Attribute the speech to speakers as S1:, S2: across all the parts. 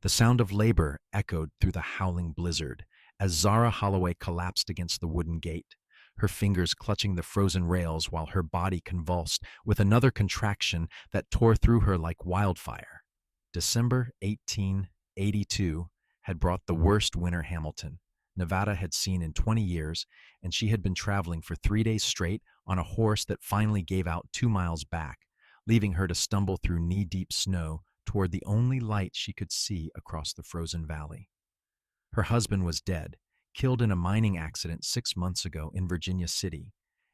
S1: The sound of labor echoed through the howling blizzard as Zara Holloway collapsed against the wooden gate, her fingers clutching the frozen rails while her body convulsed with another contraction that tore through her like wildfire. December 1882 had brought the worst winter Hamilton, Nevada had seen in 20 years, and she had been traveling for 3 days straight on a horse that finally gave out 2 miles back, leaving her to stumble through knee-deep snow toward the only light she could see across the frozen valley. Her husband was dead, killed in a mining accident 6 months ago in Virginia City,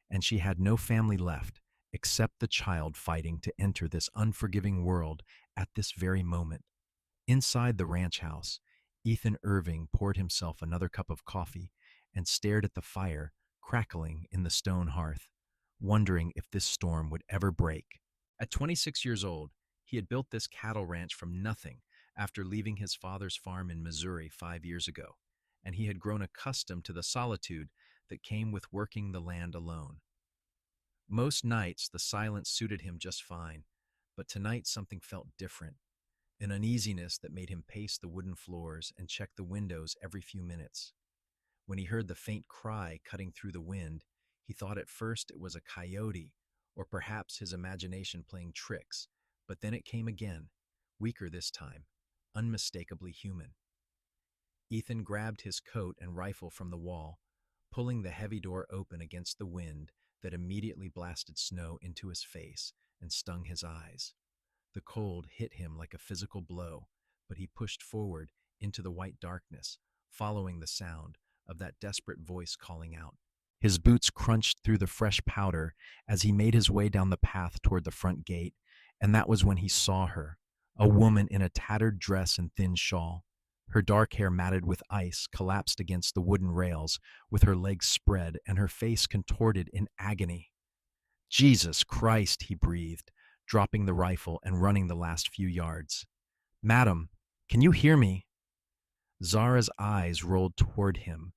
S1: and she had no family left except the child fighting to enter this unforgiving world at this very moment. Inside the ranch house, Ethan Irving poured himself another cup of coffee and stared at the fire crackling in the stone hearth, wondering if this storm would ever break. At 26 years old, he had built this cattle ranch from nothing after leaving his father's farm in Missouri 5 years ago, and he had grown accustomed to the solitude that came with working the land alone. Most nights, the silence suited him just fine, but tonight something felt different, an uneasiness that made him pace the wooden floors and check the windows every few minutes. When he heard the faint cry cutting through the wind, he thought at first it was a coyote or perhaps his imagination playing tricks, but then it came again, weaker this time, unmistakably human. Ethan grabbed his coat and rifle from the wall, pulling the heavy door open against the wind that immediately blasted snow into his face and stung his eyes. The cold hit him like a physical blow, but he pushed forward into the white darkness, following the sound of that desperate voice calling out. His boots crunched through the fresh powder as he made his way down the path toward the front gate, and that was when he saw her, a woman in a tattered dress and thin shawl. Her dark hair matted with ice collapsed against the wooden rails, with her legs spread and her face contorted in agony. "Jesus Christ," he breathed, dropping the rifle and running the last few yards. "Madam, can you hear me?" Zara's eyes rolled toward him,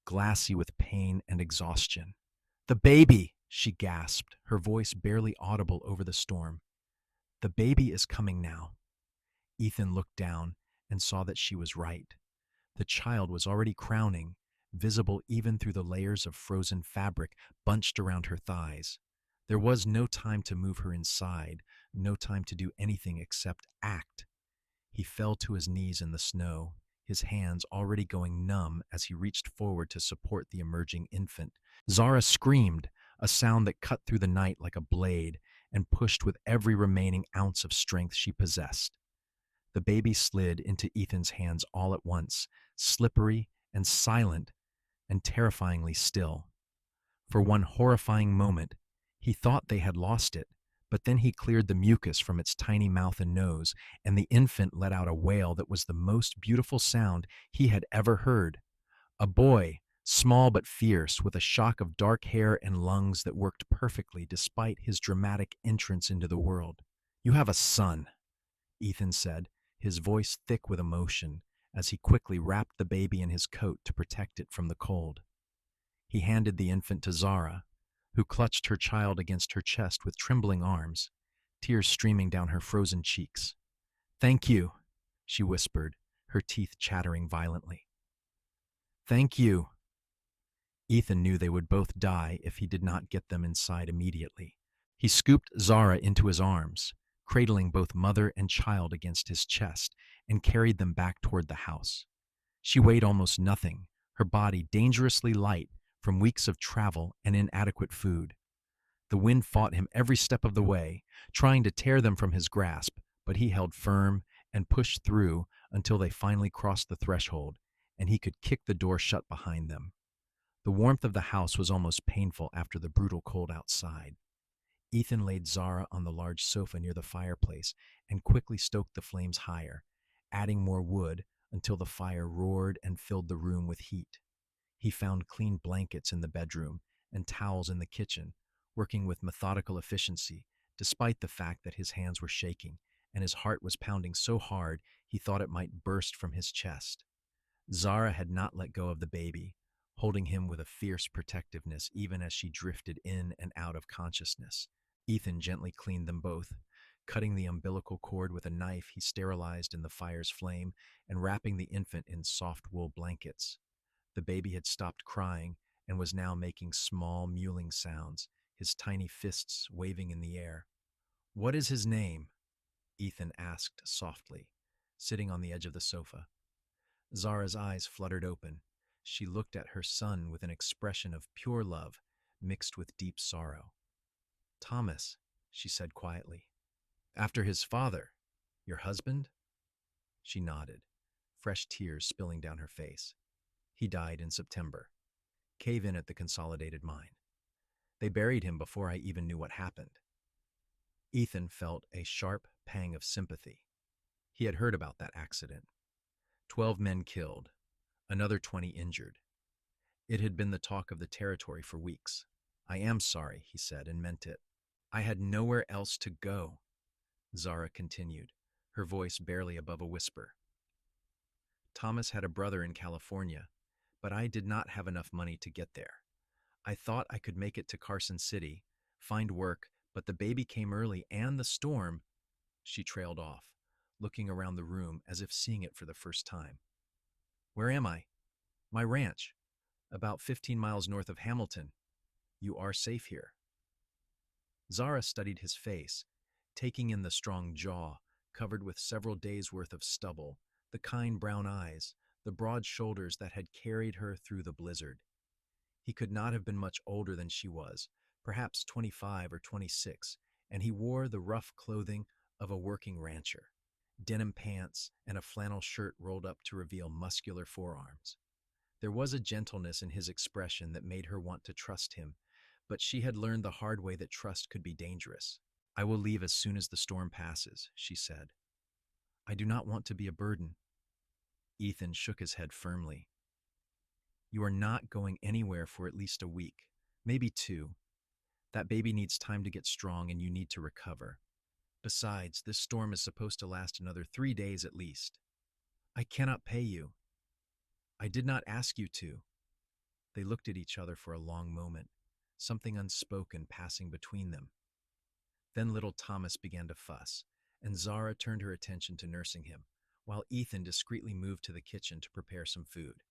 S1: glassy with pain and exhaustion. "The baby!" she gasped, her voice barely audible over the storm. "The baby is coming now." Ethan looked down and saw that she was right. The child was already crowning, visible even through the layers of frozen fabric bunched around her thighs. There was no time to move her inside, no time to do anything except act. He fell to his knees in the snow, his hands already going numb as he reached forward to support the emerging infant. Zara screamed, a sound that cut through the night like a blade, and pushed with every remaining ounce of strength she possessed. The baby slid into Ethan's hands all at once, slippery and silent and terrifyingly still. For one horrifying moment, he thought they had lost it, but then he cleared the mucus from its tiny mouth and nose, and the infant let out a wail that was the most beautiful sound he had ever heard. A boy, small but fierce, with a shock of dark hair and lungs that worked perfectly despite his dramatic entrance into the world. "You have a son," Ethan said, his voice thick with emotion, as he quickly wrapped the baby in his coat to protect it from the cold. He handed the infant to Zara, who clutched her child against her chest with trembling arms, tears streaming down her frozen cheeks. "Thank you," she whispered, her teeth chattering violently. "Thank you." Ethan knew they would both die if he did not get them inside immediately. He scooped Zara into his arms, cradling both mother and child against his chest, and carried them back toward the house. She weighed almost nothing, her body dangerously light from weeks of travel and inadequate food. The wind fought him every step of the way, trying to tear them from his grasp, but he held firm and pushed through until they finally crossed the threshold, and he could kick the door shut behind them. The warmth of the house was almost painful after the brutal cold outside. Ethan laid Zara on the large sofa near the fireplace and quickly stoked the flames higher, adding more wood until the fire roared and filled the room with heat. He found clean blankets in the bedroom and towels in the kitchen, working with methodical efficiency, despite the fact that his hands were shaking and his heart was pounding so hard he thought it might burst from his chest. Zara had not let go of the baby, holding him with a fierce protectiveness even as she drifted in and out of consciousness. Ethan gently cleaned them both, Cutting the umbilical cord with a knife he sterilized in the fire's flame and wrapping the infant in soft wool blankets. The baby had stopped crying and was now making small mewling sounds, his tiny fists waving in the air. "What is his name?" Ethan asked softly, sitting on the edge of the sofa. Zara's eyes fluttered open. She looked at her son with an expression of pure love mixed with deep sorrow. "Thomas," she said quietly. "After his father, your husband?" She nodded, fresh tears spilling down her face. "He died in September. Cave in at the Consolidated Mine. They buried him before I even knew what happened." Ethan felt a sharp pang of sympathy. He had heard about that accident. 12 men killed, another 20 injured. It had been the talk of the territory for weeks. "I am sorry," he said, and meant it. "I had nowhere else to go," Zara continued, her voice barely above a whisper. "Thomas had a brother in California, but I did not have enough money to get there. I thought I could make it to Carson City, find work, but the baby came early and the storm." She trailed off, looking around the room as if seeing it for the first time. "Where am I?" "My ranch, about 15 miles north of Hamilton. You are safe here." Zara studied his face, taking in the strong jaw, covered with several days' worth of stubble, the kind brown eyes, the broad shoulders that had carried her through the blizzard. He could not have been much older than she was, perhaps 25 or 26, and he wore the rough clothing of a working rancher, denim pants and a flannel shirt rolled up to reveal muscular forearms. There was a gentleness in his expression that made her want to trust him, but she had learned the hard way that trust could be dangerous. "I will leave as soon as the storm passes," she said. "I do not want to be a burden." Ethan shook his head firmly. "You are not going anywhere for at least a week, maybe 2. That baby needs time to get strong and you need to recover. Besides, this storm is supposed to last another 3 days at least." "I cannot pay you." "I did not ask you to." They looked at each other for a long moment, something unspoken passing between them. Then little Thomas began to fuss, and Zara turned her attention to nursing him, while Ethan discreetly moved to the kitchen to prepare some food.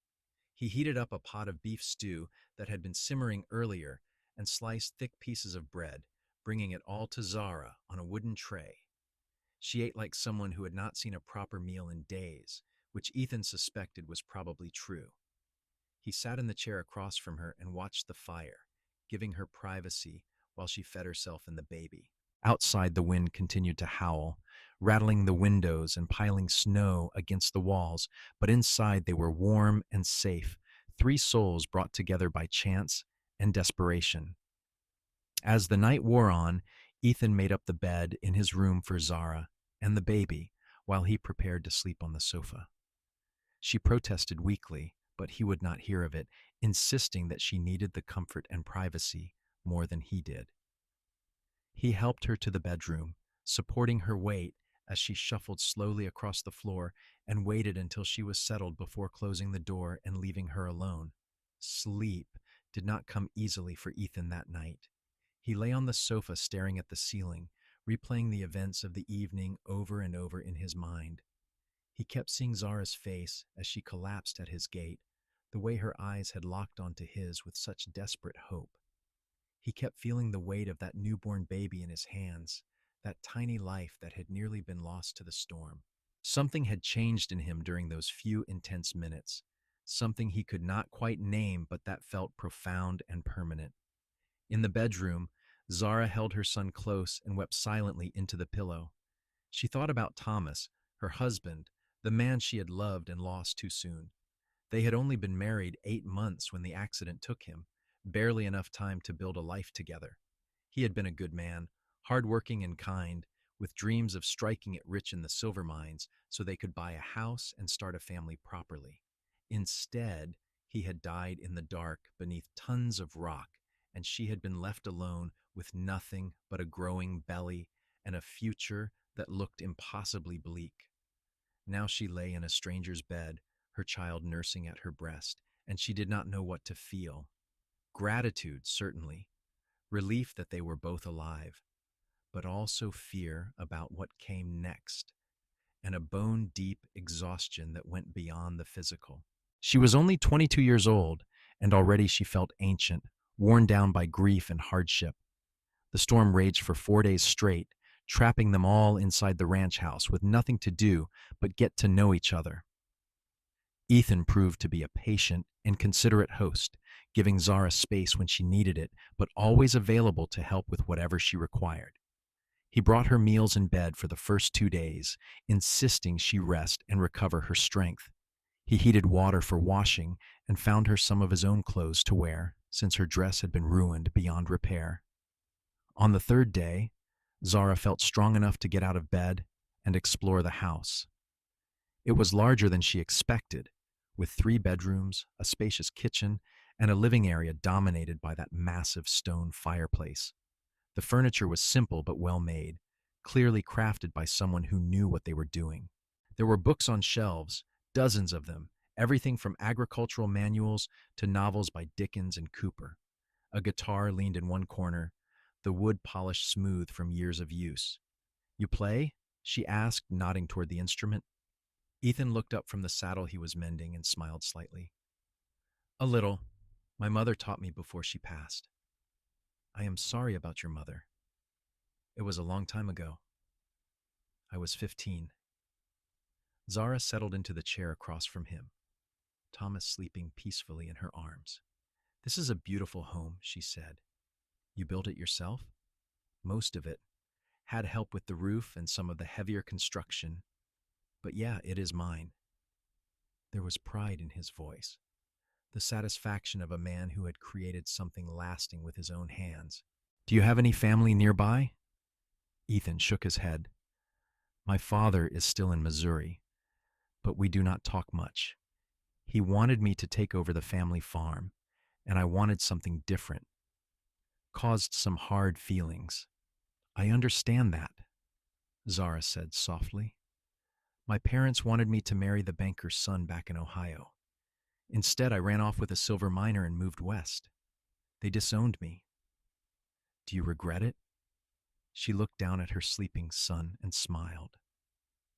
S1: He heated up a pot of beef stew that had been simmering earlier and sliced thick pieces of bread, bringing it all to Zara on a wooden tray. She ate like someone who had not seen a proper meal in days, which Ethan suspected was probably true. He sat in the chair across from her and watched the fire, giving her privacy while she fed herself and the baby. Outside, the wind continued to howl, rattling the windows and piling snow against the walls, but inside they were warm and safe, 3 souls brought together by chance and desperation. As the night wore on, Ethan made up the bed in his room for Zara and the baby while he prepared to sleep on the sofa. She protested weakly, but he would not hear of it, insisting that she needed the comfort and privacy more than he did. He helped her to the bedroom, supporting her weight as she shuffled slowly across the floor and waited until she was settled before closing the door and leaving her alone. Sleep did not come easily for Ethan that night. He lay on the sofa staring at the ceiling, replaying the events of the evening over and over in his mind. He kept seeing Zara's face as she collapsed at his gate, the way her eyes had locked onto his with such desperate hope. He kept feeling the weight of that newborn baby in his hands, that tiny life that had nearly been lost to the storm. Something had changed in him during those few intense minutes, something he could not quite name but that felt profound and permanent. In the bedroom, Zara held her son close and wept silently into the pillow. She thought about Thomas, her husband, the man she had loved and lost too soon. They had only been married 8 months when the accident took him, barely enough time to build a life together. He had been a good man, hardworking and kind, with dreams of striking it rich in the silver mines so they could buy a house and start a family properly. Instead, he had died in the dark beneath tons of rock, and she had been left alone with nothing but a growing belly and a future that looked impossibly bleak. Now she lay in a stranger's bed, her child nursing at her breast, and she did not know what to feel. Gratitude, certainly. Relief that they were both alive. but also fear about what came next, and a bone-deep exhaustion that went beyond the physical. She was only 22 years old, and already she felt ancient, worn down by grief and hardship. The storm raged for 4 days straight, trapping them all inside the ranch house with nothing to do but get to know each other. Ethan proved to be a patient and considerate host, giving Zara space when she needed it, but always available to help with whatever she required. He brought her meals in bed for the first 2 days, insisting she rest and recover her strength. He heated water for washing and found her some of his own clothes to wear, since her dress had been ruined beyond repair. On the third day, Zara felt strong enough to get out of bed and explore the house. It was larger than she expected, with 3 bedrooms, a spacious kitchen, and a living area dominated by that massive stone fireplace. The furniture was simple but well made, clearly crafted by someone who knew what they were doing. There were books on shelves, dozens of them, everything from agricultural manuals to novels by Dickens and Cooper. A guitar leaned in one corner, the wood polished smooth from years of use. "You play?" she asked, nodding toward the instrument. Ethan looked up from the saddle he was mending and smiled slightly. "A little. My mother taught me before she passed." "I am sorry about your mother." "It was a long time ago. I was 15. Zara settled into the chair across from him, Thomas sleeping peacefully in her arms. "This is a beautiful home," she said. "You built it yourself?" "Most of it. Had help with the roof and some of the heavier construction. But yeah, it is mine." There was pride in his voice, the satisfaction of a man who had created something lasting with his own hands. "Do you have any family nearby?" Ethan shook his head. "My father is still in Missouri, but we do not talk much. He wanted me to take over the family farm, and I wanted something different. Caused some hard feelings." "I understand that," Zara said softly. "My parents wanted me to marry the banker's son back in Ohio. Instead, I ran off with a silver miner and moved west. They disowned me." "Do you regret it?" She looked down at her sleeping son and smiled.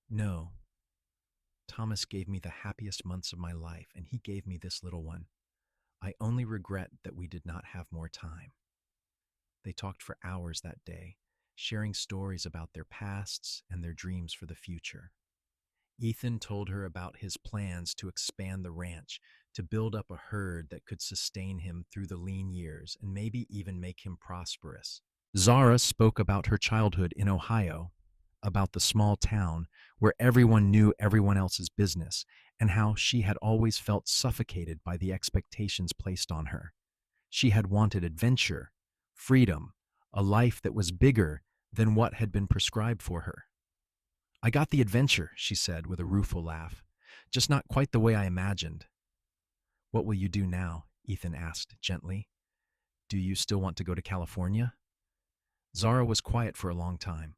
S1: "No. Thomas gave me the happiest months of my life, and he gave me this little one. I only regret that we did not have more time." They talked for hours that day, sharing stories about their pasts and their dreams for the future. Ethan told her about his plans to expand the ranch, to build up a herd that could sustain him through the lean years and maybe even make him prosperous. Zara spoke about her childhood in Ohio, about the small town where everyone knew everyone else's business, and how she had always felt suffocated by the expectations placed on her. She had wanted adventure, freedom, a life that was bigger than what had been prescribed for her. "I got the adventure," she said with a rueful laugh, "just not quite the way I imagined." "What will you do now?" Ethan asked gently. "Do you still want to go to California?" Zara was quiet for a long time.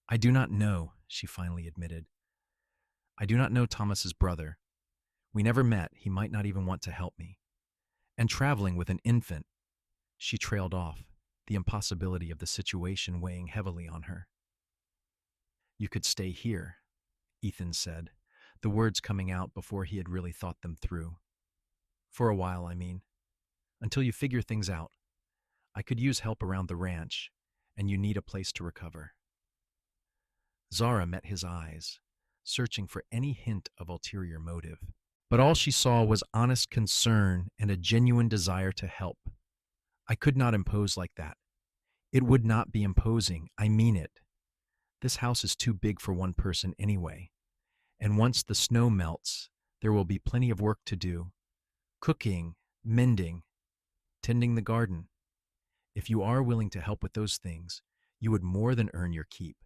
S1: "I do not know," she finally admitted. "I do not know Thomas's brother. We never met. He might not even want to help me. And traveling with an infant." She trailed off, the impossibility of the situation weighing heavily on her. "You could stay here," Ethan said, the words coming out before he had really thought them through. "For a while, I mean. Until you figure things out. I could use help around the ranch, and you need a place to recover." Zara met his eyes, searching for any hint of ulterior motive. But all she saw was honest concern and a genuine desire to help. "I could not impose like that. It would not be imposing, I mean it. This house is too big for one person anyway. And once the snow melts, there will be plenty of work to do. Cooking, mending, tending the garden. If you are willing to help with those things, you would more than earn your keep."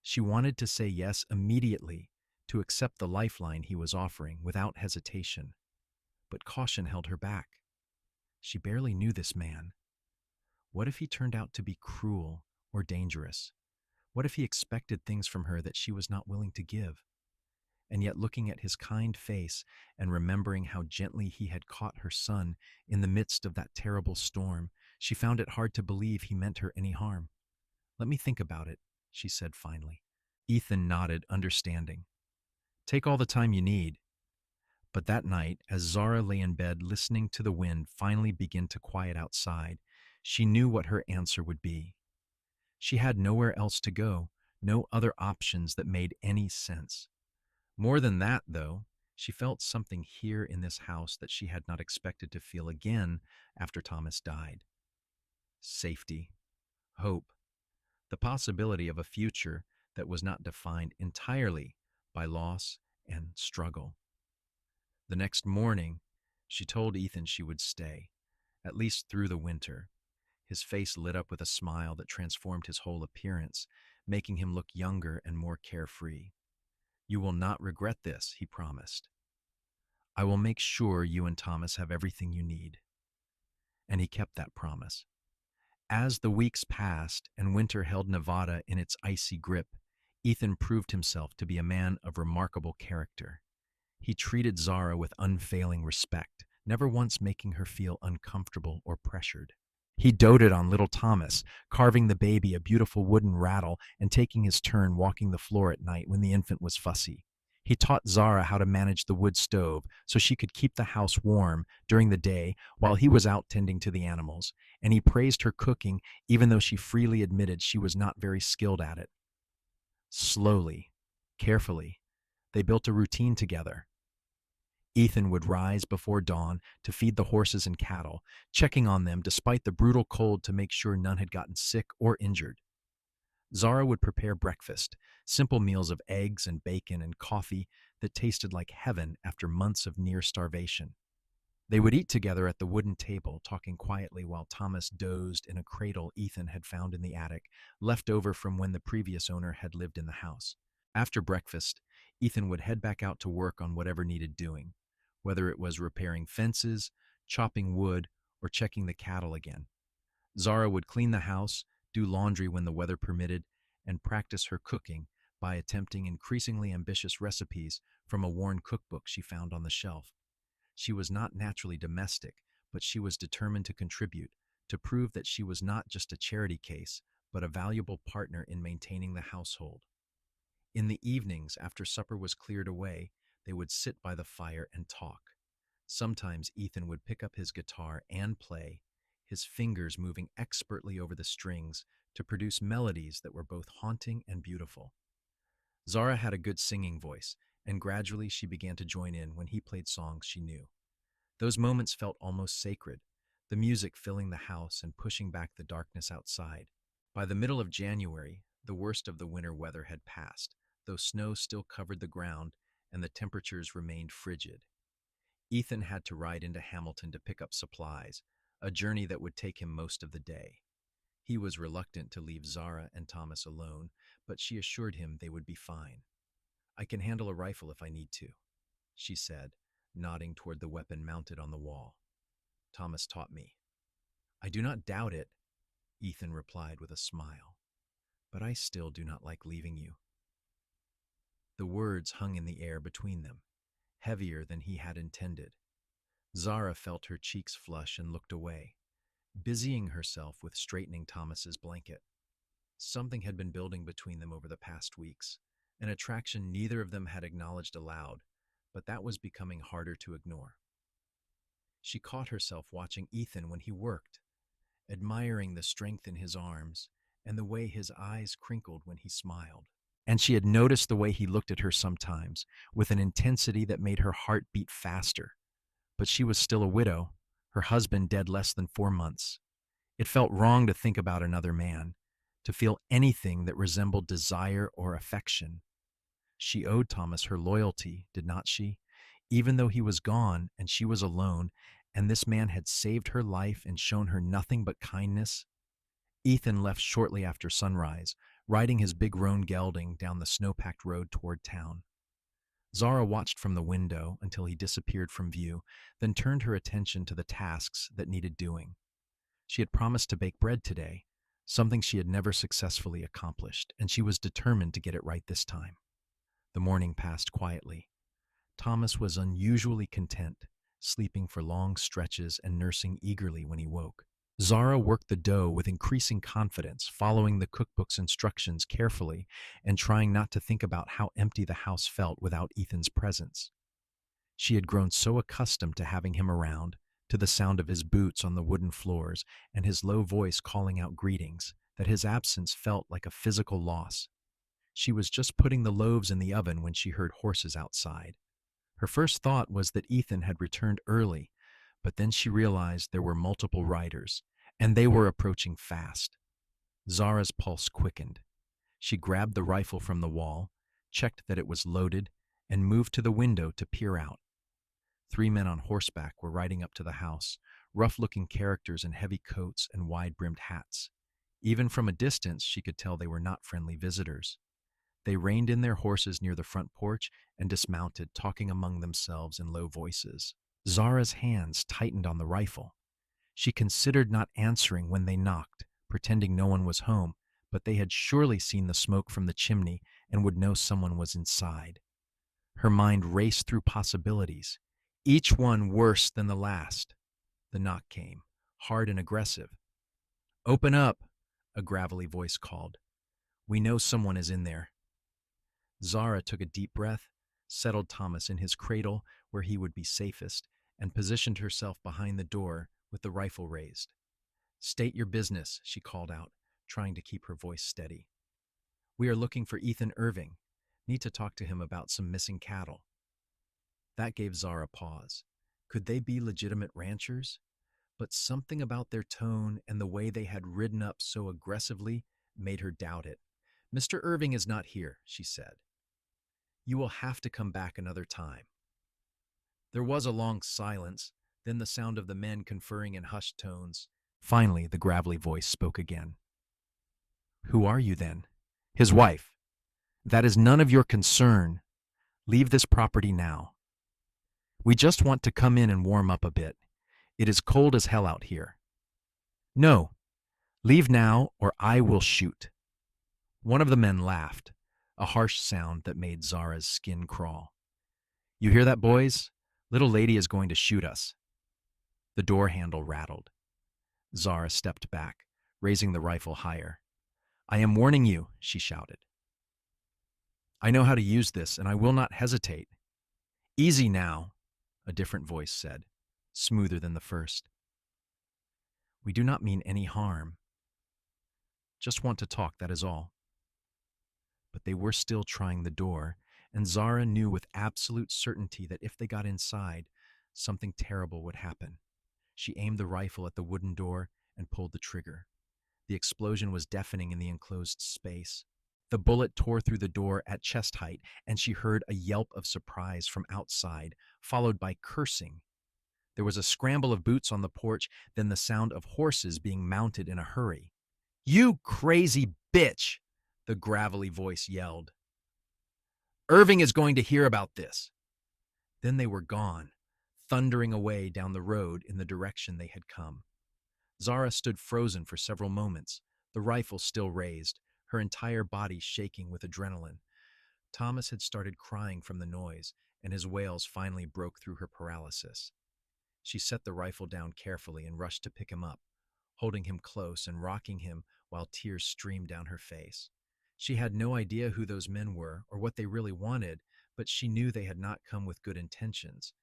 S1: She wanted to say yes immediately, to accept the lifeline he was offering without hesitation. But caution held her back. She barely knew this man. What if he turned out to be cruel or dangerous? What if he expected things from her that she was not willing to give? And yet, looking at his kind face and remembering how gently he had caught her son in the midst of that terrible storm, she found it hard to believe he meant her any harm. Let me think about it, she said finally. Ethan nodded, understanding. Take all the time you need. But that night, as Zara lay in bed listening to the wind finally begin to quiet outside, she knew what her answer would be. She had nowhere else to go, no other options that made any sense. More than that, though, she felt something here in this house that she had not expected to feel again after Thomas died. Safety, hope, the possibility of a future that was not defined entirely by loss and struggle. The next morning, she told Ethan she would stay, at least through the winter. His face lit up with a smile that transformed his whole appearance, making him look younger and more carefree. You will not regret this, he promised. I will make sure you and Thomas have everything you need. And he kept that promise. As the weeks passed and winter held Nevada in its icy grip, Ethan proved himself to be a man of remarkable character. He treated Zara with unfailing respect, never once making her feel uncomfortable or pressured. He doted on little Thomas, carving the baby a beautiful wooden rattle and taking his turn walking the floor at night when the infant was fussy. He taught Zara how to manage the wood stove so she could keep the house warm during the day while he was out tending to the animals, and he praised her cooking even though she freely admitted she was not very skilled at it. Slowly, carefully, they built a routine together. Ethan would rise before dawn to feed the horses and cattle, checking on them despite the brutal cold to make sure none had gotten sick or injured. Zara would prepare breakfast, simple meals of eggs and bacon and coffee that tasted like heaven after months of near starvation. They would eat together at the wooden table, talking quietly while Thomas dozed in a cradle Ethan had found in the attic, left over from when the previous owner had lived in the house. After breakfast, Ethan would head back out to work on whatever needed doing, whether it was repairing fences, chopping wood, or checking the cattle again. Zara would clean the house, do laundry when the weather permitted, and practice her cooking by attempting increasingly ambitious recipes from a worn cookbook she found on the shelf. She was not naturally domestic, but she was determined to contribute, to prove that she was not just a charity case, but a valuable partner in maintaining the household. In the evenings, after supper was cleared away, they would sit by the fire and talk. Sometimes Ethan would pick up his guitar and play, his fingers moving expertly over the strings to produce melodies that were both haunting and beautiful. Zara had a good singing voice, and gradually she began to join in when he played songs she knew. Those moments felt almost sacred, the music filling the house and pushing back the darkness outside. By the middle of January, the worst of the winter weather had passed, though snow still covered the ground and the temperatures remained frigid. Ethan had to ride into Hamilton to pick up supplies, a journey that would take him most of the day. He was reluctant to leave Zara and Thomas alone, but she assured him they would be fine. I can handle a rifle if I need to, she said, nodding toward the weapon mounted on the wall. Thomas taught me. I do not doubt it, Ethan replied with a smile, but I still do not like leaving you. The words hung in the air between them, heavier than he had intended. Zara felt her cheeks flush and looked away, busying herself with straightening Thomas's blanket. Something had been building between them over the past weeks, an attraction neither of them had acknowledged aloud, but that was becoming harder to ignore. She caught herself watching Ethan when he worked, admiring the strength in his arms and the way his eyes crinkled when he smiled. And she had noticed the way he looked at her sometimes, with an intensity that made her heart beat faster. But she was still a widow, her husband dead less than 4 months. It felt wrong to think about another man, to feel anything that resembled desire or affection. She owed Thomas her loyalty, did not she? Even though he was gone and she was alone, and this man had saved her life and shown her nothing but kindness. Ethan left shortly after sunrise, riding his big roan gelding down the snow-packed road toward town. Zara watched from the window until he disappeared from view, then turned her attention to the tasks that needed doing. She had promised to bake bread today, something she had never successfully accomplished, and she was determined to get it right this time. The morning passed quietly. Thomas was unusually content, sleeping for long stretches and nursing eagerly when he woke. Zara worked the dough with increasing confidence, following the cookbook's instructions carefully and trying not to think about how empty the house felt without Ethan's presence. She had grown so accustomed to having him around, to the sound of his boots on the wooden floors and his low voice calling out greetings, that his absence felt like a physical loss. She was just putting the loaves in the oven when she heard horses outside. Her first thought was that Ethan had returned early, but then she realized there were multiple riders, and they were approaching fast. Zara's pulse quickened. She grabbed the rifle from the wall, checked that it was loaded, and moved to the window to peer out. 3 men on horseback were riding up to the house, rough-looking characters in heavy coats and wide-brimmed hats. Even from a distance, she could tell they were not friendly visitors. They reined in their horses near the front porch and dismounted, talking among themselves in low voices. Zara's hands tightened on the rifle. She considered not answering when they knocked, pretending no one was home, but they had surely seen the smoke from the chimney and would know someone was inside. Her mind raced through possibilities, each one worse than the last. The knock came, hard and aggressive. "Open up," a gravelly voice called. "We know someone is in there." Zara took a deep breath, settled Thomas in his cradle where he would be safest, and positioned herself behind the door with the rifle raised. "State your business," she called out, trying to keep her voice steady. "We are looking for Ethan Irving. Need to talk to him about some missing cattle." That gave Zara pause. Could they be legitimate ranchers? But something about their tone and the way they had ridden up so aggressively made her doubt it. "Mr. Irving is not here," she said. "You will have to come back another time." There was a long silence, then the sound of the men conferring in hushed tones. Finally, the gravelly voice spoke again. "Who are you, then?" "His wife." "That is none of your concern. Leave this property now." "We just want to come in and warm up a bit. It is cold as hell out here." "No, leave now or I will shoot." One of the men laughed, a harsh sound that made Zara's skin crawl. "You hear that, boys? Little lady is going to shoot us." The door handle rattled. Zara stepped back, raising the rifle higher. "I am warning you," she shouted. "I know how to use this, and I will not hesitate." "Easy now," a different voice said, smoother than the first. "We do not mean any harm. Just want to talk, that is all." But they were still trying the door, and Zara knew with absolute certainty that if they got inside, something terrible would happen. She aimed the rifle at the wooden door and pulled the trigger. The explosion was deafening in the enclosed space. The bullet tore through the door at chest height, and she heard a yelp of surprise from outside, followed by cursing. There was a scramble of boots on the porch, then the sound of horses being mounted in a hurry. "You crazy bitch!" the gravelly voice yelled. "Irving is going to hear about this." Then they were gone, thundering away down the road in the direction they had come. Zara stood frozen for several moments, the rifle still raised, her entire body shaking with adrenaline. Thomas had started crying from the noise, and his wails finally broke through her paralysis. She set the rifle down carefully and rushed to pick him up, holding him close and rocking him while tears streamed down her face. She had no idea who those men were or what they really wanted, but she knew they had not come with good intentions,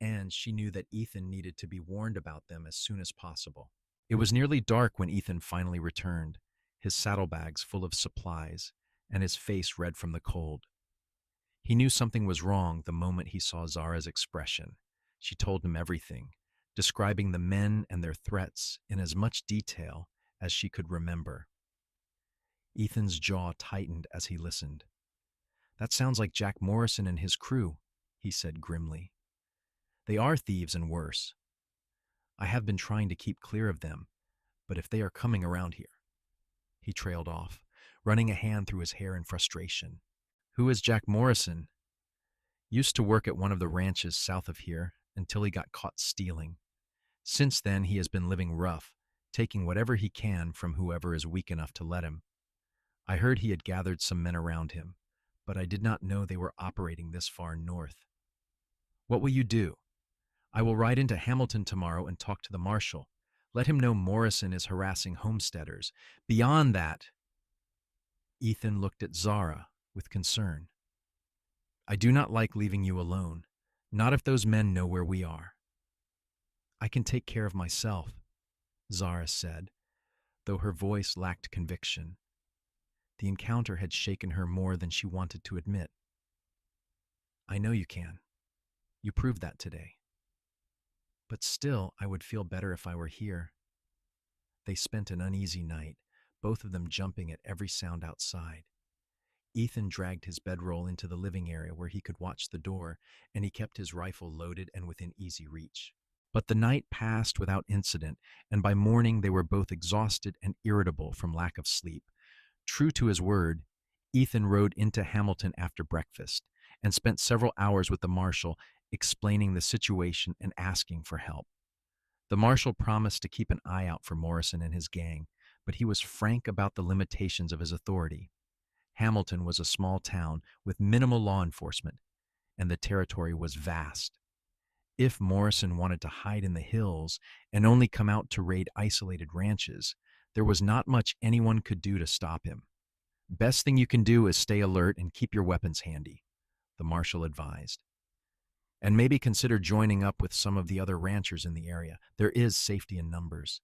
S1: and she knew that Ethan needed to be warned about them as soon as possible. It was nearly dark when Ethan finally returned, his saddlebags full of supplies, and his face red from the cold. He knew something was wrong the moment he saw Zara's expression. She told him everything, describing the men and their threats in as much detail as she could remember. Ethan's jaw tightened as he listened. "That sounds like Jack Morrison and his crew," he said grimly. "They are thieves and worse. I have been trying to keep clear of them, but if they are coming around here..." He trailed off, running a hand through his hair in frustration. "Who is Jack Morrison?" "Used to work at one of the ranches south of here until he got caught stealing. Since then, he has been living rough, taking whatever he can from whoever is weak enough to let him. I heard he had gathered some men around him, but I did not know they were operating this far north." "What will you do?" "I will ride into Hamilton tomorrow and talk to the marshal. Let him know Morrison is harassing homesteaders. Beyond that, Ethan looked at Zara with concern. I do not like leaving you alone, not if those men know where we are. I can take care of myself, Zara said, though her voice lacked conviction. The encounter had shaken her more than she wanted to admit. I know you can. You proved that today. But still, I would feel better if I were here. They spent an uneasy night, both of them jumping at every sound outside. Ethan dragged his bedroll into the living area where he could watch the door, and he kept his rifle loaded and within easy reach. But the night passed without incident, and by morning they were both exhausted and irritable from lack of sleep. True to his word, Ethan rode into Hamilton after breakfast and spent several hours with the marshal, explaining the situation and asking for help. The marshal promised to keep an eye out for Morrison and his gang, but he was frank about the limitations of his authority. Hamilton was a small town with minimal law enforcement, and the territory was vast. If Morrison wanted to hide in the hills and only come out to raid isolated ranches, there was not much anyone could do to stop him. Best thing you can do is stay alert and keep your weapons handy, the marshal advised. And maybe consider joining up with some of the other ranchers in the area. There is safety in numbers.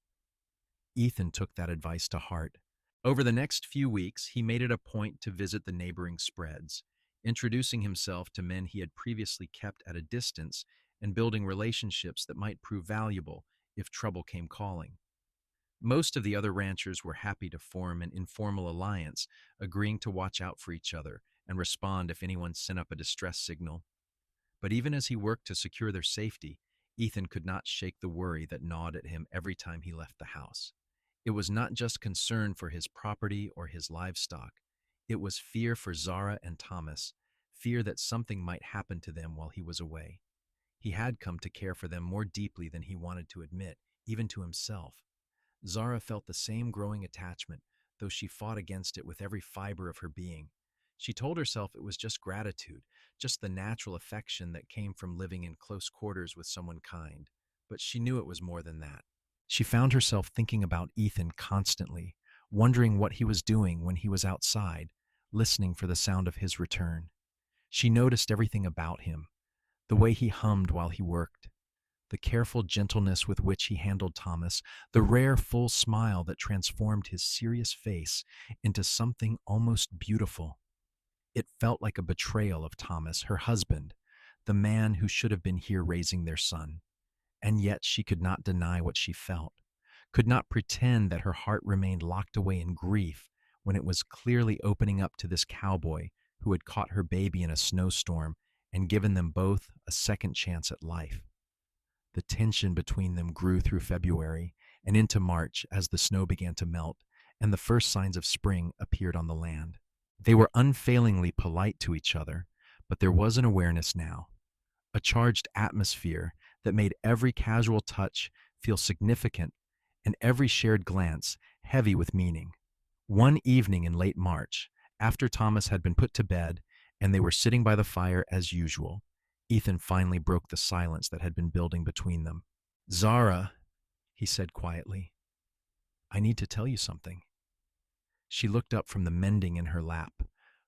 S1: Ethan took that advice to heart. Over the next few weeks, he made it a point to visit the neighboring spreads, introducing himself to men he had previously kept at a distance and building relationships that might prove valuable if trouble came calling. Most of the other ranchers were happy to form an informal alliance, agreeing to watch out for each other and respond if anyone sent up a distress signal. But even as he worked to secure their safety, Ethan could not shake the worry that gnawed at him every time he left the house. It was not just concern for his property or his livestock. It was fear for Zara and Thomas, fear that something might happen to them while he was away. He had come to care for them more deeply than he wanted to admit, even to himself. Zara felt the same growing attachment, though she fought against it with every fiber of her being. She told herself it was just gratitude, just the natural affection that came from living in close quarters with someone kind. But she knew it was more than that. She found herself thinking about Ethan constantly, wondering what he was doing when he was outside, listening for the sound of his return. She noticed everything about him, the way he hummed while he worked, the careful gentleness with which he handled Thomas, the rare full smile that transformed his serious face into something almost beautiful. It felt like a betrayal of Thomas, her husband, the man who should have been here raising their son. And yet she could not deny what she felt, could not pretend that her heart remained locked away in grief when it was clearly opening up to this cowboy who had caught her baby in a snowstorm and given them both a second chance at life. The tension between them grew through February and into March as the snow began to melt and the first signs of spring appeared on the land. They were unfailingly polite to each other, but there was an awareness now, a charged atmosphere that made every casual touch feel significant and every shared glance heavy with meaning. One evening in late March, after Thomas had been put to bed and they were sitting by the fire as usual, Ethan finally broke the silence that had been building between them. Zara, he said quietly, I need to tell you something. She looked up from the mending in her lap,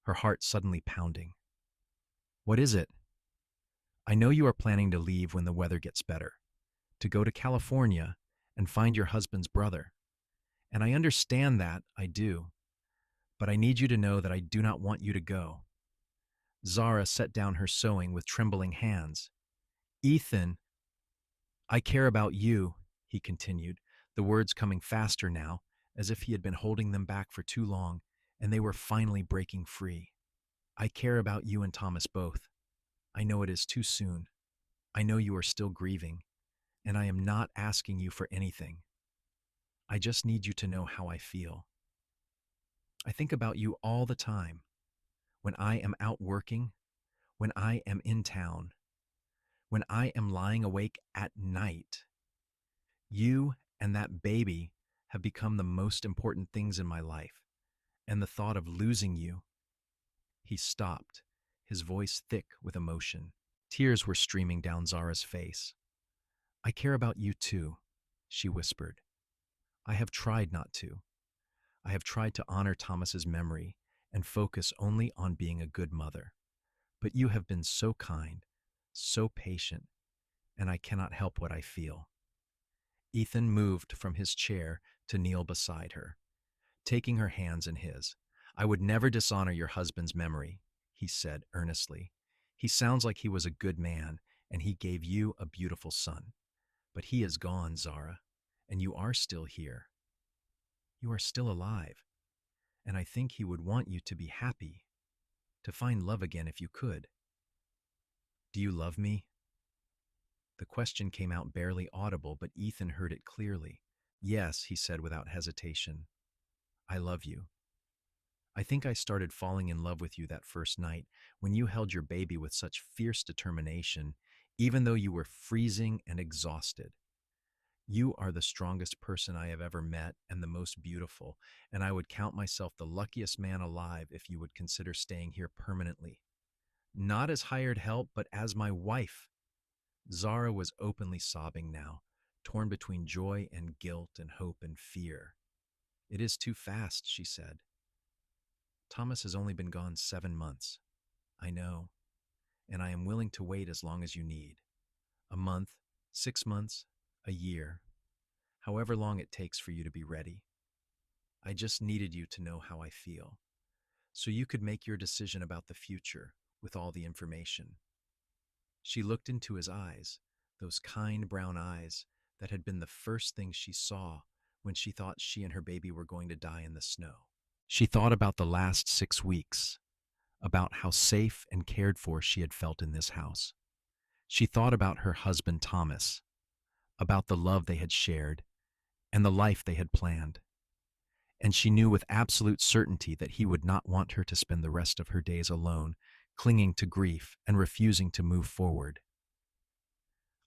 S1: her heart suddenly pounding. What is it? I know you are planning to leave when the weather gets better, to go to California and find your husband's brother. And I understand that, I do. But I need you to know that I do not want you to go. Zara set down her sewing with trembling hands. Ethan, I care about you, he continued, the words coming faster now, as if he had been holding them back for too long, and they were finally breaking free. I care about you and Thomas both. I know it is too soon. I know you are still grieving, and I am not asking you for anything. I just need you to know how I feel. I think about you all the time, when I am out working, when I am in town, when I am lying awake at night. You and that baby have become the most important things in my life, and the thought of losing you. He stopped, his voice thick with emotion. Tears were streaming down Zara's face. I care about you too, she whispered, I have tried not to. I have tried to honor Thomas's memory and focus only on being a good mother. But you have been so kind, so patient, and I cannot help what I feel." Ethan moved from his chair to kneel beside her, taking her hands in his. "I would never dishonor your husband's memory," he said earnestly. "He sounds like he was a good man, and he gave you a beautiful son. But he is gone, Zara, and you are still here. You are still alive, and I think he would want you to be happy, to find love again if you could. Do you love me?" The question came out barely audible, but Ethan heard it clearly. "Yes," he said without hesitation. "I love you. I think I started falling in love with you that first night when you held your baby with such fierce determination, even though you were freezing and exhausted. You are the strongest person I have ever met and the most beautiful, and I would count myself the luckiest man alive if you would consider staying here permanently. Not as hired help, but as my wife." Zara was openly sobbing now, torn between joy and guilt and hope and fear. "It is too fast," she said. "Thomas has only been gone 7 months. I know, and I am willing to wait as long as you need. A month, 6 months, a year, however long it takes for you to be ready. I just needed you to know how I feel, so you could make your decision about the future with all the information." She looked into his eyes, those kind brown eyes that had been the first thing she saw when she thought she and her baby were going to die in the snow. She thought about the last 6 weeks, about how safe and cared for she had felt in this house. She thought about her husband Thomas, about the love they had shared and the life they had planned. And she knew with absolute certainty that he would not want her to spend the rest of her days alone, clinging to grief and refusing to move forward.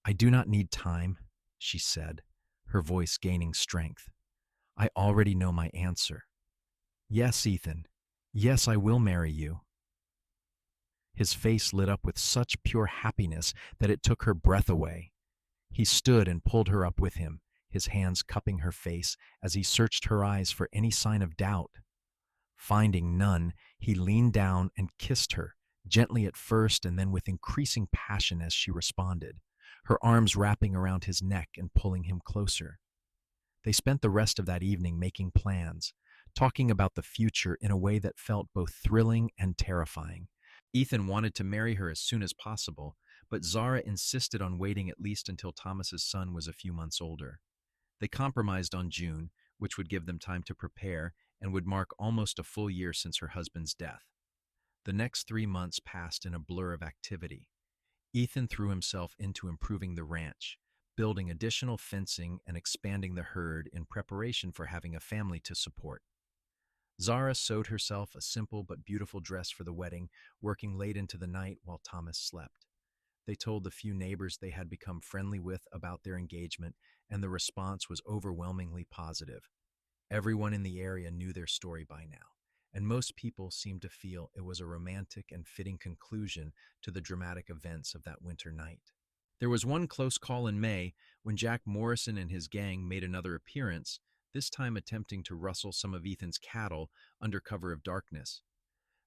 S1: "I do not need time," she said, her voice gaining strength. "I already know my answer. Yes, Ethan. Yes, I will marry you." His face lit up with such pure happiness that it took her breath away. He stood and pulled her up with him, his hands cupping her face as he searched her eyes for any sign of doubt. Finding none, he leaned down and kissed her, gently at first and then with increasing passion as she responded, her arms wrapping around his neck and pulling him closer. They spent the rest of that evening making plans, talking about the future in a way that felt both thrilling and terrifying. Ethan wanted to marry her as soon as possible, but Zara insisted on waiting at least until Thomas's son was a few months older. They compromised on June, which would give them time to prepare and would mark almost a full year since her husband's death. The next 3 months passed in a blur of activity. Ethan threw himself into improving the ranch, building additional fencing and expanding the herd in preparation for having a family to support. Zara sewed herself a simple but beautiful dress for the wedding, working late into the night while Thomas slept. They told the few neighbors they had become friendly with about their engagement, and the response was overwhelmingly positive. Everyone in the area knew their story by now, and most people seemed to feel it was a romantic and fitting conclusion to the dramatic events of that winter night. There was one close call in May when Jack Morrison and his gang made another appearance, this time attempting to rustle some of Ethan's cattle under cover of darkness.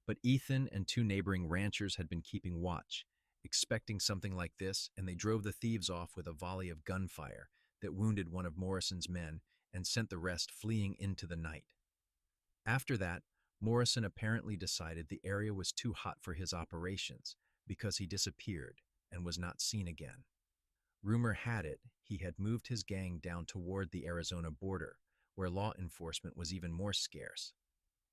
S1: But Ethan and 2 neighboring ranchers had been keeping watch, expecting something like this, and they drove the thieves off with a volley of gunfire that wounded one of Morrison's men and sent the rest fleeing into the night. After that, Morrison apparently decided the area was too hot for his operations because he disappeared and was not seen again. Rumor had it he had moved his gang down toward the Arizona border, where law enforcement was even more scarce.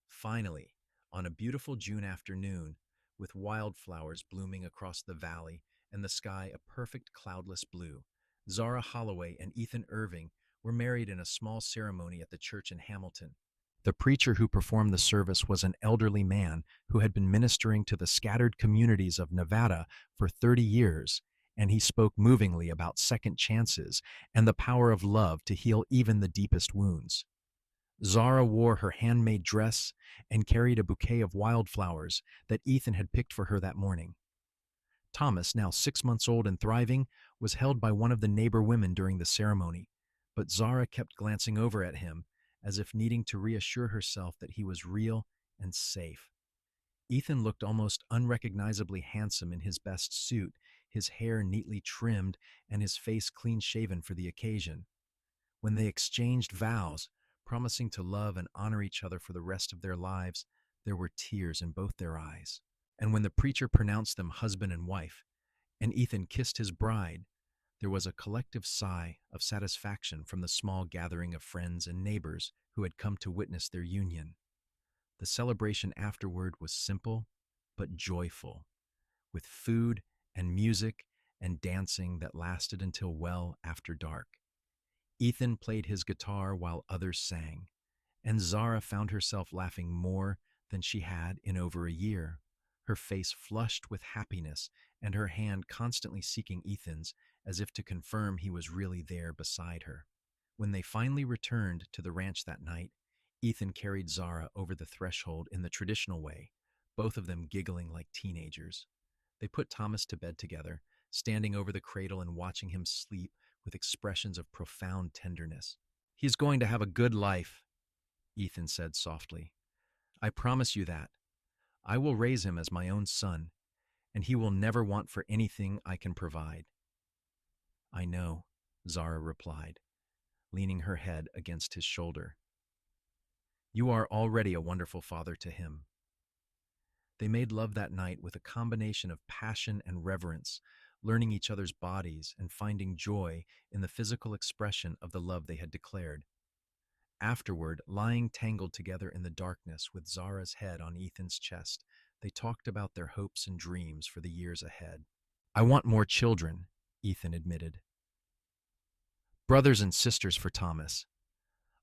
S1: Finally, on a beautiful June afternoon, with wildflowers blooming across the valley and the sky a perfect cloudless blue, Zara Holloway and Ethan Irving were married in a small ceremony at the church in Hamilton. The preacher who performed the service was an elderly man who had been ministering to the scattered communities of Nevada for 30 years, and he spoke movingly about second chances and the power of love to heal even the deepest wounds. Zara wore her handmade dress and carried a bouquet of wildflowers that Ethan had picked for her that morning. Thomas, now 6 months old and thriving, was held by one of the neighbor women during the ceremony, But Zara kept glancing over at him, as if needing to reassure herself that he was real and safe. Ethan looked almost unrecognizably handsome in his best suit, his hair neatly trimmed and his face clean-shaven for the occasion. When they exchanged vows, promising to love and honor each other for the rest of their lives, there were tears in both their eyes. And when the preacher pronounced them husband and wife, and Ethan kissed his bride, there was a collective sigh of satisfaction from the small gathering of friends and neighbors who had come to witness their union. The celebration afterward was simple but joyful, with food and music and dancing that lasted until well after dark. Ethan played his guitar while others sang, and Zara found herself laughing more than she had in over a year, her face flushed with happiness and her hand constantly seeking Ethan's as if to confirm he was really there beside her. When they finally returned to the ranch that night, Ethan carried Zara over the threshold in the traditional way, both of them giggling like teenagers. They put Thomas to bed together, standing over the cradle and watching him sleep with expressions of profound tenderness. "He's going to have a good life," Ethan said softly. "I promise you that. I will raise him as my own son, and he will never want for anything I can provide." "I know," Zara replied, leaning her head against his shoulder. "You are already a wonderful father to him." They made love that night with a combination of passion and reverence, learning each other's bodies and finding joy in the physical expression of the love they had declared. Afterward, lying tangled together in the darkness with Zara's head on Ethan's chest, they talked about their hopes and dreams for the years ahead. "I want more children," Ethan admitted. "Brothers and sisters for Thomas.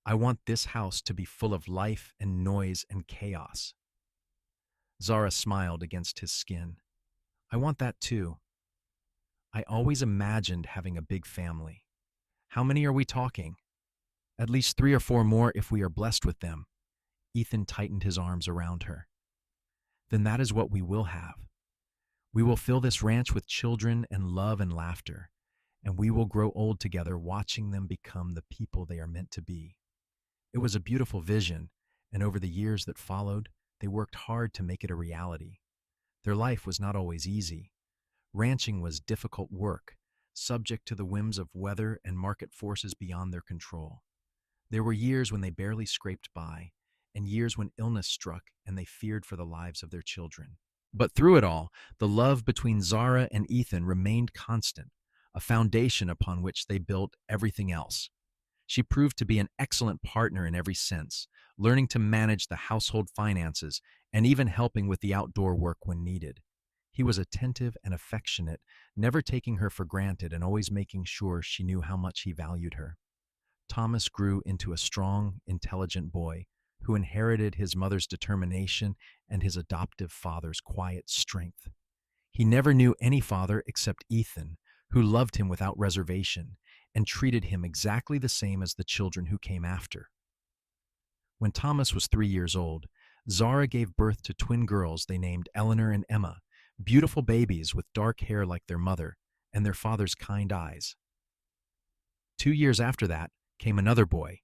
S1: I want this house to be full of life and noise and chaos." Zara smiled against his skin. "I want that too. I always imagined having a big family. How many are we talking?" "At least 3 or 4 more if we are blessed with them." Ethan tightened his arms around her. "Then that is what we will have. We will fill this ranch with children and love and laughter, and we will grow old together watching them become the people they are meant to be." It was a beautiful vision, and over the years that followed, they worked hard to make it a reality. Their life was not always easy. Ranching was difficult work, subject to the whims of weather and market forces beyond their control. There were years when they barely scraped by, and years when illness struck and they feared for the lives of their children. But through it all, the love between Zara and Ethan remained constant, a foundation upon which they built everything else. She proved to be an excellent partner in every sense, learning to manage the household finances and even helping with the outdoor work when needed. He was attentive and affectionate, never taking her for granted and always making sure she knew how much he valued her. Thomas grew into a strong, intelligent boy who inherited his mother's determination and his adoptive father's quiet strength. He never knew any father except Ethan, who loved him without reservation and treated him exactly the same as the children who came after. When Thomas was 3 years old, Zara gave birth to twin girls they named Eleanor and Emma, beautiful babies with dark hair like their mother and their father's kind eyes. 2 years after that came another boy,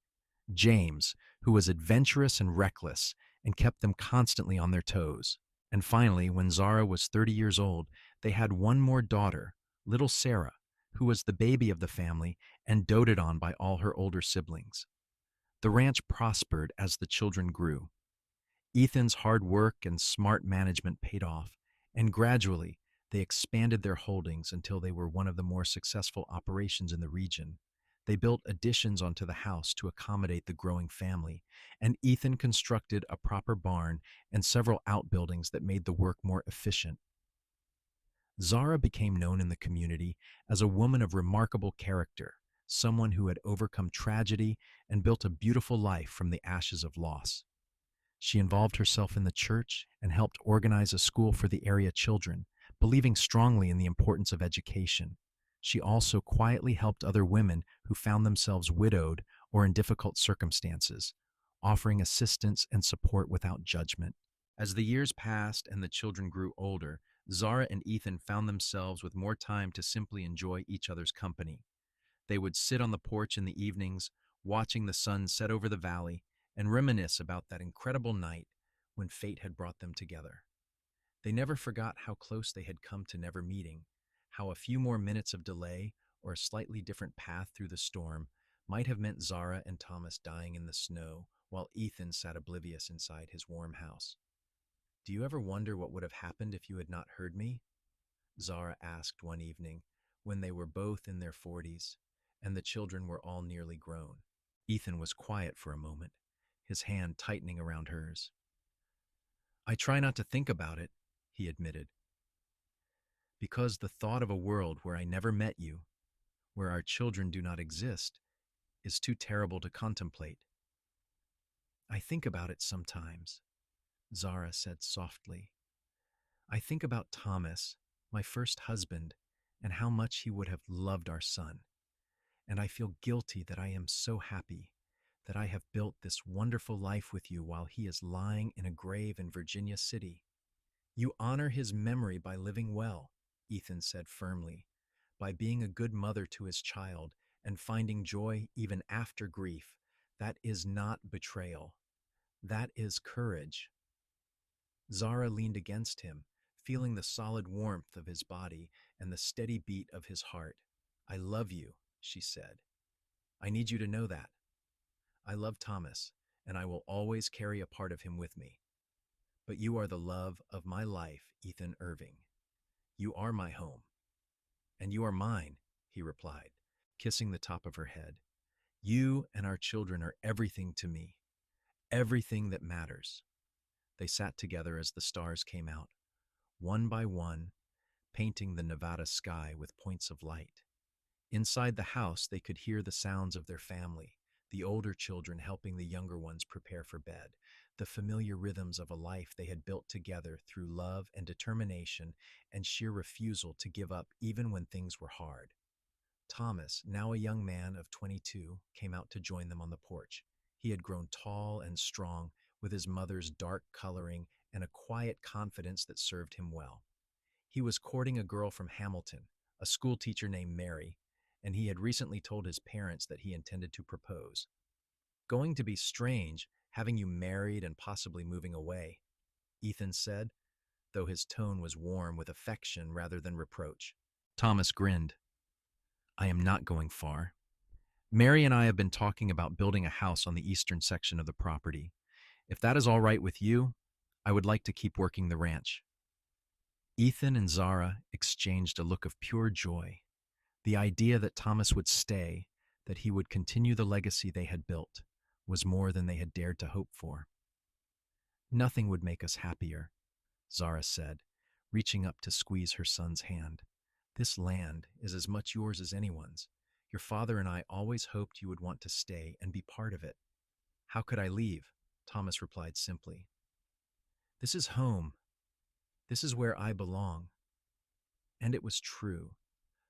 S1: James, who was adventurous and reckless and kept them constantly on their toes. And finally, when Zara was 30 years old, they had one more daughter, little Sarah, who was the baby of the family and doted on by all her older siblings. The ranch prospered as the children grew. Ethan's hard work and smart management paid off, and gradually they expanded their holdings until they were one of the more successful operations in the region. They built additions onto the house to accommodate the growing family, and Ethan constructed a proper barn and several outbuildings that made the work more efficient. Zara became known in the community as a woman of remarkable character, someone who had overcome tragedy and built a beautiful life from the ashes of loss. She involved herself in the church and helped organize a school for the area children, believing strongly in the importance of education. She also quietly helped other women who found themselves widowed or in difficult circumstances, offering assistance and support without judgment. As the years passed and the children grew older, Zara and Ethan found themselves with more time to simply enjoy each other's company. They would sit on the porch in the evenings, watching the sun set over the valley, and reminisce about that incredible night when fate had brought them together. They never forgot how close they had come to never meeting, how a few more minutes of delay or a slightly different path through the storm might have meant Zara and Thomas dying in the snow while Ethan sat oblivious inside his warm house. "Do you ever wonder what would have happened if you had not heard me?" Zara asked one evening when they were both in their 40s and the children were all nearly grown. Ethan was quiet for a moment, his hand tightening around hers. "I try not to think about it," he admitted, "because the thought of a world where I never met you, where our children do not exist, is too terrible to contemplate." "I think about it sometimes," Zara said softly. "I think about Thomas, my first husband, and how much he would have loved our son. And I feel guilty that I am so happy that I have built this wonderful life with you while he is lying in a grave in Virginia City." "You honor his memory by living well," Ethan said firmly, "by being a good mother to his child and finding joy even after grief. That is not betrayal. That is courage." Zara leaned against him, feeling the solid warmth of his body and the steady beat of his heart. "I love you," she said. "I need you to know that. I love Thomas, and I will always carry a part of him with me. But you are the love of my life, Ethan Irving. You are my home." "And you are mine," he replied, kissing the top of her head. "You and our children are everything to me, everything that matters." They sat together as the stars came out, one by one, painting the Nevada sky with points of light. Inside the house, they could hear the sounds of their family, the older children helping the younger ones prepare for bed, the familiar rhythms of a life they had built together through love and determination and sheer refusal to give up even when things were hard. Thomas, now a young man of 22, came out to join them on the porch. He had grown tall and strong, with his mother's dark coloring and a quiet confidence that served him well. He was courting a girl from Hamilton, a schoolteacher named Mary, and he had recently told his parents that he intended to propose. "Going to be strange, having you married and possibly moving away," Ethan said, though his tone was warm with affection rather than reproach. Thomas grinned. "I am not going far. Mary and I have been talking about building a house on the eastern section of the property. If that is all right with you, I would like to keep working the ranch." Ethan and Zara exchanged a look of pure joy. The idea that Thomas would stay, that he would continue the legacy they had built, was more than they had dared to hope for. "Nothing would make us happier," Zara said, reaching up to squeeze her son's hand. "This land is as much yours as anyone's. Your father and I always hoped you would want to stay and be part of it." "How could I leave?" Thomas replied simply. "This is home. This is where I belong." And it was true.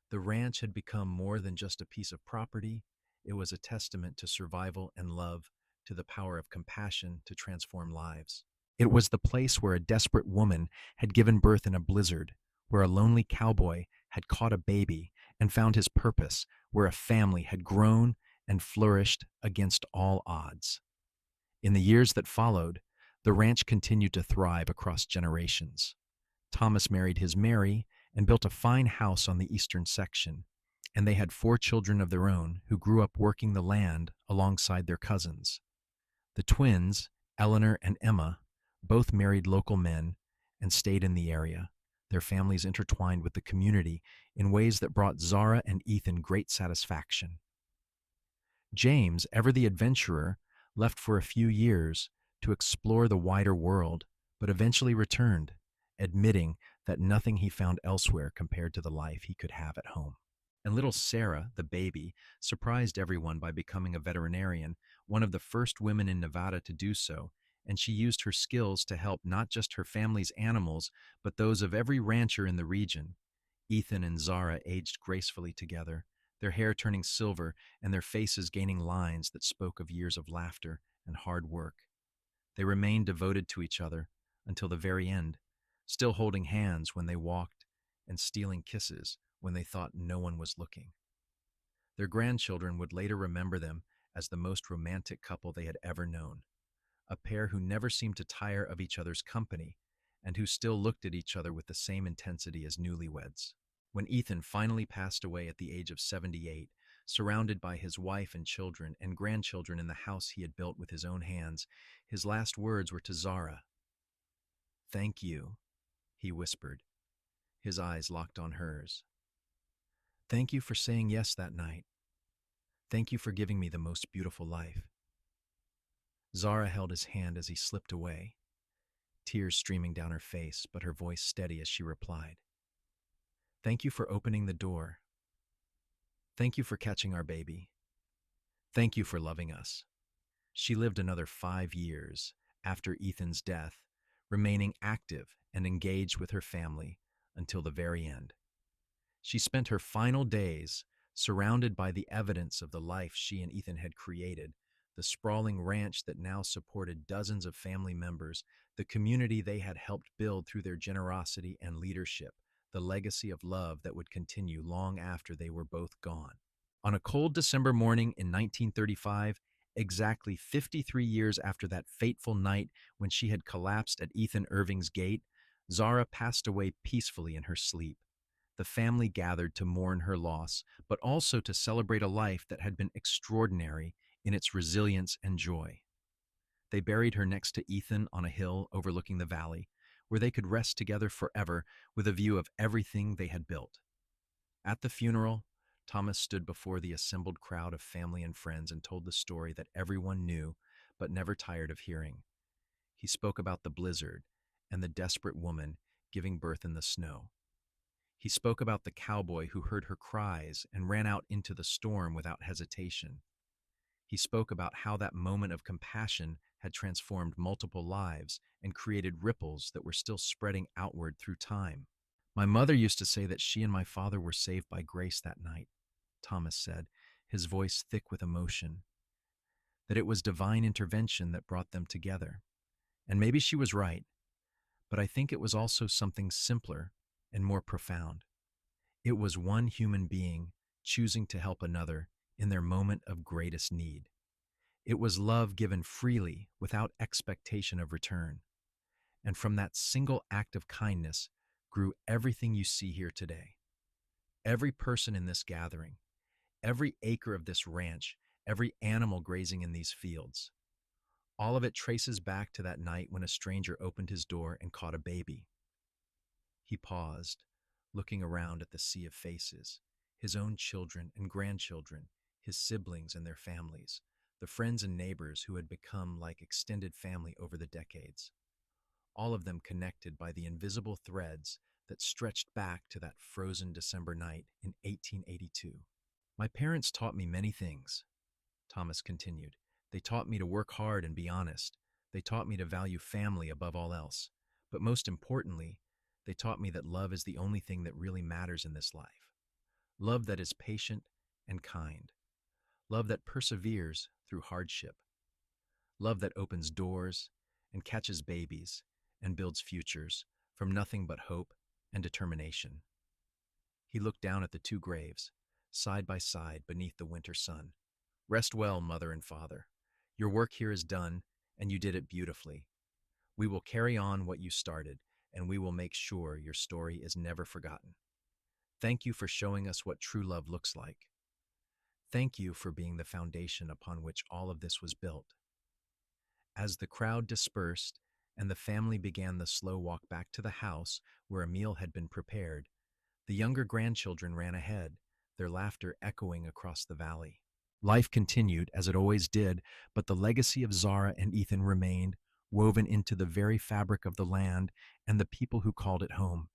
S1: The ranch had become more than just a piece of property. It was a testament to survival and love, to the power of compassion to transform lives. It was the place where a desperate woman had given birth in a blizzard, where a lonely cowboy had caught a baby and found his purpose, where a family had grown and flourished against all odds. In the years that followed, the ranch continued to thrive across generations. Thomas married his Mary and built a fine house on the eastern section, and they had 4 children of their own who grew up working the land alongside their cousins. The twins, Eleanor and Emma, both married local men and stayed in the area, their families intertwined with the community in ways that brought Zara and Ethan great satisfaction. James, ever the adventurer, left for a few years to explore the wider world, but eventually returned, admitting that nothing he found elsewhere compared to the life he could have at home. And little Sarah, the baby, surprised everyone by becoming a veterinarian, one of the first women in Nevada to do so, and she used her skills to help not just her family's animals, but those of every rancher in the region. Ethan and Zara aged gracefully together, their hair turning silver and their faces gaining lines that spoke of years of laughter and hard work. They remained devoted to each other until the very end, still holding hands when they walked and stealing kisses when they thought no one was looking. Their grandchildren would later remember them as the most romantic couple they had ever known, a pair who never seemed to tire of each other's company and who still looked at each other with the same intensity as newlyweds. When Ethan finally passed away at the age of 78, surrounded by his wife and children and grandchildren in the house he had built with his own hands, his last words were to Zara. "Thank you," he whispered, his eyes locked on hers. "Thank you for saying yes that night. Thank you for giving me the most beautiful life." Zara held his hand as he slipped away, tears streaming down her face, but her voice steady as she replied, "Thank you for opening the door. Thank you for catching our baby. Thank you for loving us." She lived another 5 years after Ethan's death, remaining active and engaged with her family until the very end. She spent her final days surrounded by the evidence of the life she and Ethan had created, the sprawling ranch that now supported dozens of family members, the community they had helped build through their generosity and leadership, the legacy of love that would continue long after they were both gone. On a cold December morning in 1935, exactly 53 years after that fateful night when she had collapsed at Ethan Irving's gate, Zara passed away peacefully in her sleep. The family gathered to mourn her loss, but also to celebrate a life that had been extraordinary in its resilience and joy. They buried her next to Ethan on a hill overlooking the valley, where they could rest together forever with a view of everything they had built. At the funeral, Thomas stood before the assembled crowd of family and friends and told the story that everyone knew but never tired of hearing. He spoke about the blizzard and the desperate woman giving birth in the snow. He spoke about the cowboy who heard her cries and ran out into the storm without hesitation. He spoke about how that moment of compassion had transformed multiple lives and created ripples that were still spreading outward through time. "My mother used to say that she and my father were saved by grace that night," Thomas said, his voice thick with emotion, "that it was divine intervention that brought them together. And maybe she was right, but I think it was also something simpler and more profound. It was one human being choosing to help another in their moment of greatest need. It was love given freely without expectation of return. And from that single act of kindness grew everything you see here today. Every person in this gathering, every acre of this ranch, every animal grazing in these fields. All of it traces back to that night when a stranger opened his door and caught a baby." He paused, looking around at the sea of faces, his own children and grandchildren, his siblings and their families, the friends and neighbors who had become like extended family over the decades, all of them connected by the invisible threads that stretched back to that frozen December night in 1882. "My parents taught me many things," Thomas continued. "They taught me to work hard and be honest. They taught me to value family above all else. But most importantly, they taught me that love is the only thing that really matters in this life. Love that is patient and kind. Love that perseveres through hardship. Love that opens doors and catches babies and builds futures from nothing but hope and determination." He looked down at the two graves, side by side beneath the winter sun. "Rest well, mother and father. Your work here is done, and you did it beautifully. We will carry on what you started, and we will make sure your story is never forgotten. Thank you for showing us what true love looks like. Thank you for being the foundation upon which all of this was built." As the crowd dispersed and the family began the slow walk back to the house where a meal had been prepared, the younger grandchildren ran ahead, their laughter echoing across the valley. Life continued as it always did, but the legacy of Zara and Ethan remained, woven into the very fabric of the land and the people who called it home.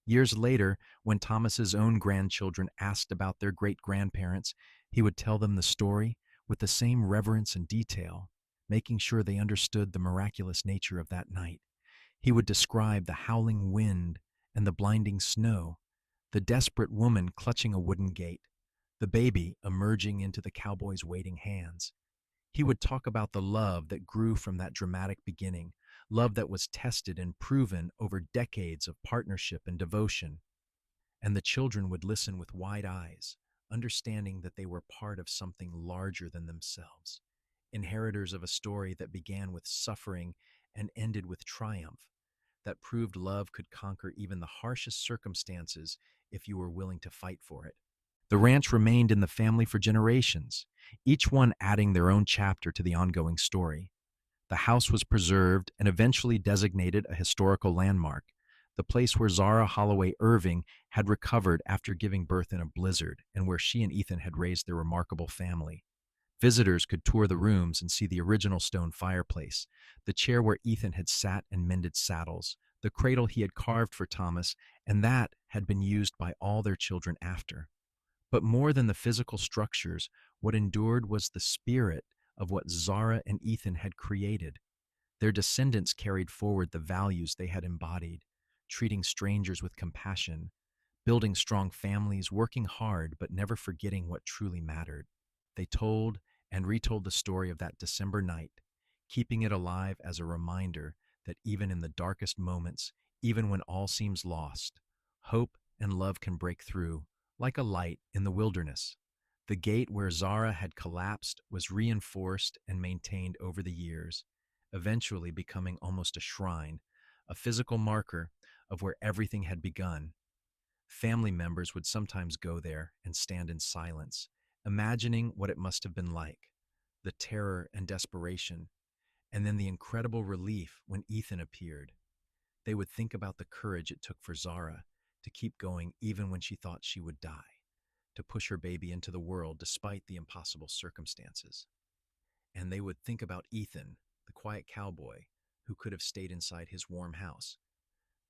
S1: Years later, when Thomas's own grandchildren asked about their great-grandparents, he would tell them the story with the same reverence and detail, making sure they understood the miraculous nature of that night. He would describe the howling wind and the blinding snow, the desperate woman clutching a wooden gate, the baby emerging into the cowboy's waiting hands. He would talk about the love that grew from that dramatic beginning, love that was tested and proven over decades of partnership and devotion. And the children would listen with wide eyes, understanding that they were part of something larger than themselves, inheritors of a story that began with suffering and ended with triumph, that proved love could conquer even the harshest circumstances if you were willing to fight for it. The ranch remained in the family for generations, each one adding their own chapter to the ongoing story. The house was preserved and eventually designated a historical landmark, the place where Zara Holloway Irving had recovered after giving birth in a blizzard and where she and Ethan had raised their remarkable family. Visitors could tour the rooms and see the original stone fireplace, the chair where Ethan had sat and mended saddles, the cradle he had carved for Thomas, and that had been used by all their children after. But more than the physical structures, what endured was the spirit of what Zara and Ethan had created. Their descendants carried forward the values they had embodied, treating strangers with compassion, building strong families, working hard, but never forgetting what truly mattered. They told and retold the story of that December night, keeping it alive as a reminder that even in the darkest moments, even when all seems lost, hope and love can break through, like a light in the wilderness. The gate where Zara had collapsed was reinforced and maintained over the years, eventually becoming almost a shrine, a physical marker of where everything had begun. Family members would sometimes go there and stand in silence, imagining what it must have been like, the terror and desperation, and then the incredible relief when Ethan appeared. They would think about the courage it took for Zara to keep going even when she thought she would die, to push her baby into the world despite the impossible circumstances. And they would think about Ethan, the quiet cowboy, who could have stayed inside his warm house,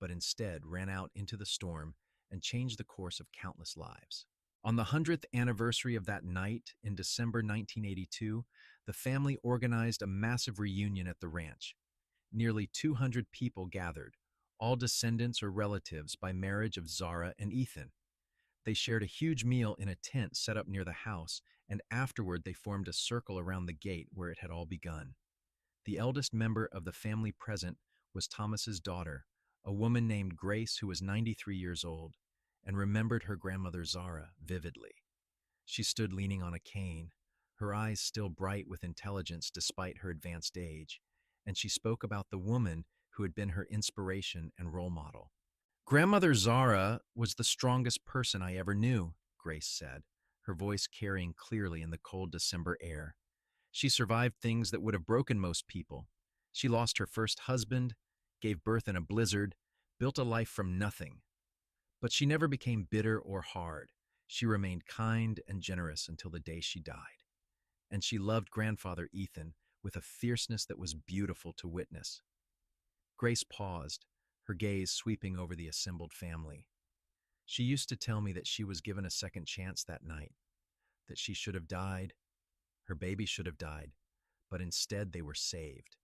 S1: but instead ran out into the storm and changed the course of countless lives. On the 100th anniversary of that night in December 1982, the family organized a massive reunion at the ranch. Nearly 200 people gathered, all descendants or relatives by marriage of Zara and Ethan. They shared a huge meal in a tent set up near the house, and afterward they formed a circle around the gate where it had all begun. The eldest member of the family present was Thomas's daughter, a woman named Grace who was 93 years old, and remembered her grandmother Zara vividly. She stood leaning on a cane, her eyes still bright with intelligence despite her advanced age, and she spoke about the woman who had been her inspiration and role model. Grandmother Zara was the strongest person I ever knew, Grace said, her voice carrying clearly in the cold December air. She survived things that would have broken most people. She lost her first husband, gave birth in a blizzard, built a life from nothing. But she never became bitter or hard. She remained kind and generous until the day she died. And she loved grandfather Ethan with a fierceness that was beautiful to witness. Grace paused, her gaze sweeping over the assembled family. She used to tell me that she was given a second chance that night, that she should have died, her baby should have died, but instead they were saved.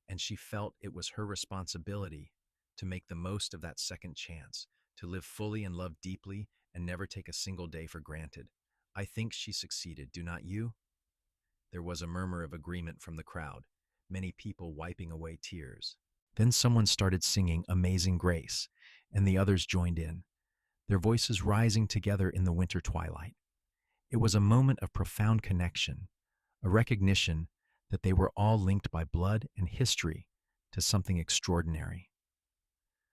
S1: And she felt it was her responsibility to make the most of that second chance, to live fully and love deeply and never take a single day for granted. I think she succeeded, do not you? There was a murmur of agreement from the crowd, many people wiping away tears. Then someone started singing Amazing Grace, and the others joined in, their voices rising together in the winter twilight. It was a moment of profound connection, a recognition that they were all linked by blood and history to something extraordinary.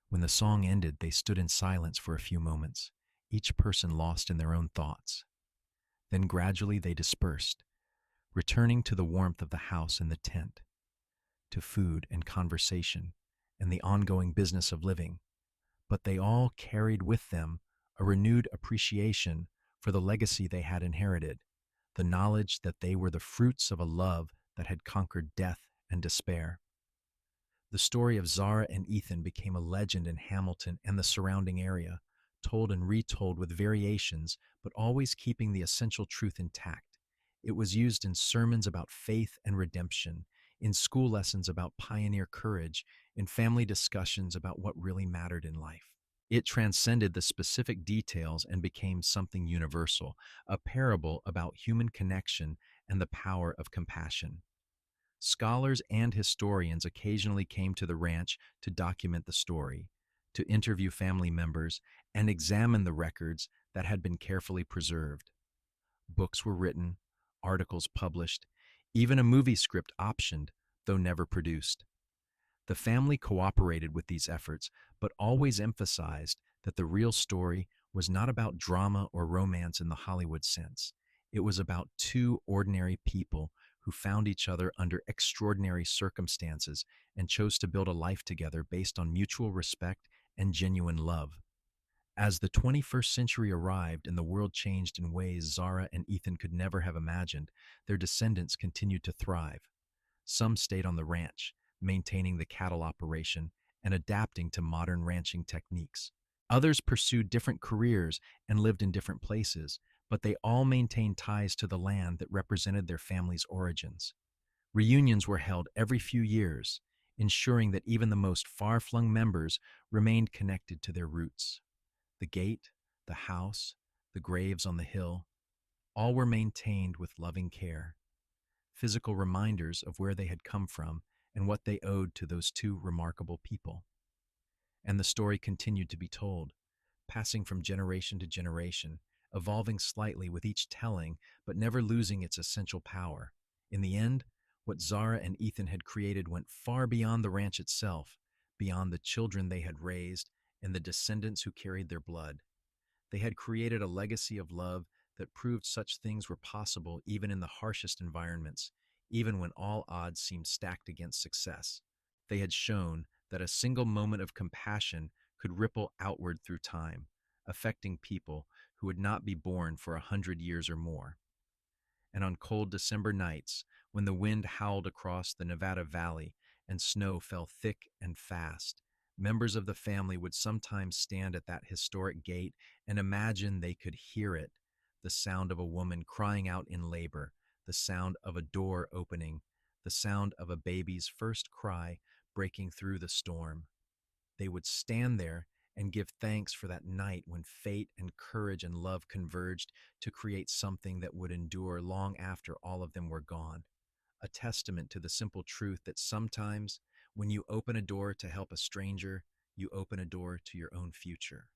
S1: When the song ended, they stood in silence for a few moments, each person lost in their own thoughts. Then gradually they dispersed, returning to the warmth of the house and the tent, to food and conversation and the ongoing business of living. But they all carried with them a renewed appreciation for the legacy they had inherited, the knowledge that they were the fruits of a love that had conquered death and despair. The story of Zara and Ethan became a legend in Hamilton and the surrounding area, told and retold with variations, but always keeping the essential truth intact. It was used in sermons about faith and redemption, in school lessons about pioneer courage, in family discussions about what really mattered in life. It transcended the specific details and became something universal, a parable about human connection and the power of compassion. Scholars and historians occasionally came to the ranch to document the story, to interview family members, and examine the records that had been carefully preserved. Books were written, articles published, even a movie script optioned, though never produced. The family cooperated with these efforts, but always emphasized that the real story was not about drama or romance in the Hollywood sense. It was about two ordinary people who found each other under extraordinary circumstances and chose to build a life together based on mutual respect and genuine love. As the 21st century arrived and the world changed in ways Zara and Ethan could never have imagined, their descendants continued to thrive. Some stayed on the ranch, maintaining the cattle operation and adapting to modern ranching techniques. Others pursued different careers and lived in different places, but they all maintained ties to the land that represented their family's origins. Reunions were held every few years, ensuring that even the most far-flung members remained connected to their roots. The gate, the house, the graves on the hill, all were maintained with loving care, physical reminders of where they had come from and what they owed to those two remarkable people. And the story continued to be told, passing from generation to generation, evolving slightly with each telling, but never losing its essential power. In the end, what Zara and Ethan had created went far beyond the ranch itself, beyond the children they had raised and the descendants who carried their blood. They had created a legacy of love that proved such things were possible even in the harshest environments, even when all odds seemed stacked against success. They had shown that a single moment of compassion could ripple outward through time, affecting people who would not be born for 100 years or more. And on cold December nights, when the wind howled across the Nevada Valley and snow fell thick and fast, members of the family would sometimes stand at that historic gate and imagine they could hear it, the sound of a woman crying out in labor, the sound of a door opening, the sound of a baby's first cry breaking through the storm. They would stand there and give thanks for that night when fate and courage and love converged to create something that would endure long after all of them were gone. A testament to the simple truth that sometimes, when you open a door to help a stranger, you open a door to your own future.